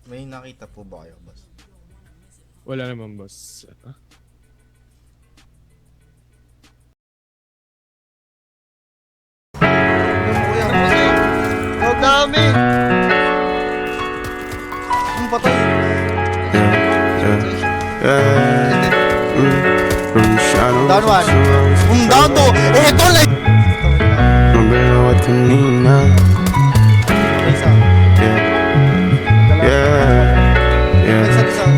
May nakita po ba kayo, boss? Wala naman, boss. Ang dami! Ang patay! Danuan! Ang dato! Ito lang! Mabalawat kanina. Isa.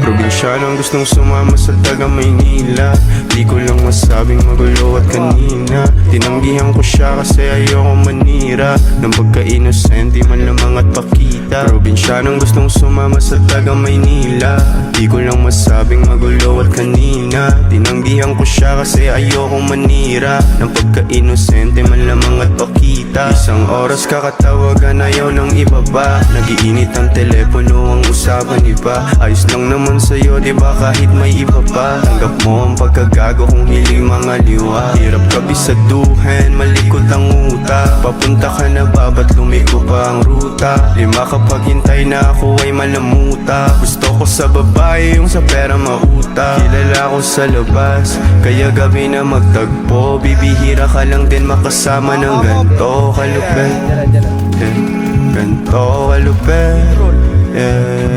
Probinsyanong gustong sumama sa taga Maynila. Di ko lang masabing magulo at kanina tinanggihan ko siya kasi ayoko manira ng pagka-inosente man lamang at pakita. Probinsyanong gustong sumama sa taga Maynila. Di ko lang masabing magulo at kanina tinanggihan ko siya kasi ayoko manira ng pagka-inosente man lamang at pakita. Isang oras kakatawagan ayaw ng iba ba? Nagiinit ang telepono ang usapan iba. Ayos lang naman sa'yo diba kahit may iba pa. Tanggap mo ang pagkagago kung hiling mga liwa. Hirap kabisaduhin, malikot ang utak. Papunta ka na ba ba't lumiko pa ang ruta? 5 kapag hintay na ako ay malamuta. Gusto ko sa babae yung sa pera mauta. Kilala ko sa labas, kaya gabi na magtagpo. Bibihira ka lang din makasama ng ganto kalupet. Ganto kalupet.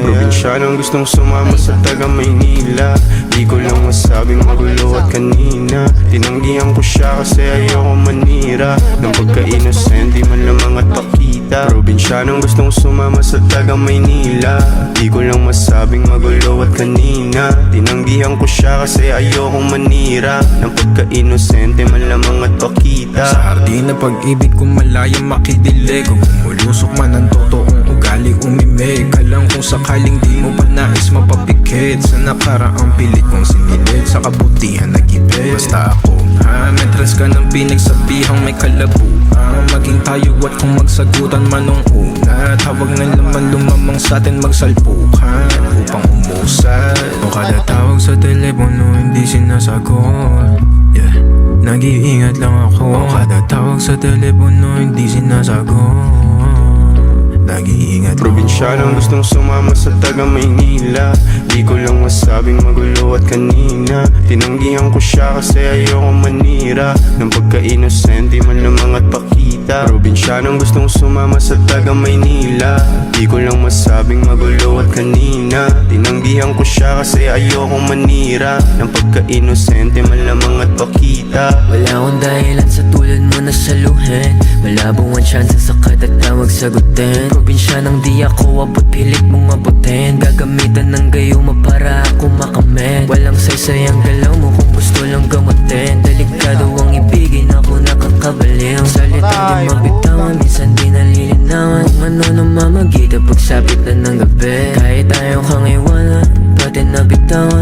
Probinsyanong gustong sumama sa taga Maynila. Di ko lang masabing magulo at kanina tinanggihan ko siya kasi ayoko manira ng pagka-inosente man lamang at pakita. Probinsyanong gustong sumama sa taga Maynila. Di ko lang masabing magulo at kanina tinanggihan ko siya kasi ayoko manira ng pagka-inosente man lamang at pakita. Sa hardin na pag-ibig kung malayang makidilig, kung umulusok man ang totoong ugali umimig. Alam kung sakaling di mo pa nais mapapikit sa nakaraang pilit kong sinilid sa kabutihan nag-ibig. Basta ako metras ka ng pinagsabihang may kalabuhan. Maging tayo at kung magsagutan man nung una. Tawag na laman lumamang sa atin magsalpukan upang umusad. O kada tawag sa telepono hindi sinasagot. Nag-iingat lang ako. O kada tawag sa telepono hindi sinasagot. Nag-iingat ako. Probinsyanong gustong sumama sa taga Maynila. Di ko lang masabing magulo at kanina tinanggihan ko siya kasi ayoko manira ng pagka-inosente man lamang at pakita. Probinsyanong gustong sumama sa taga Maynila. Di ko lang masabing magulo at kanina tinanggihan ko siya kasi ayoko manira ng pagka-inosente man lamang at pakita. Wala akong dahilan sa tulad mo na saluhin. Malabo ang chance sa katatawag sagutin. Probinsya ng di ako abot pilit mong abutin. Gagamitan ng gayuma para ako makamit. Walang saysay ang galaw mo kung gusto lang gamutin. Delikado ang ibigin ako nakakabaliw. Salitang di mabitawan, minsan di nalilinawan. Kung ano nang mamagita pagsapit na ng gabi. Kahit ayaw kang iwanan, pati nabitawan.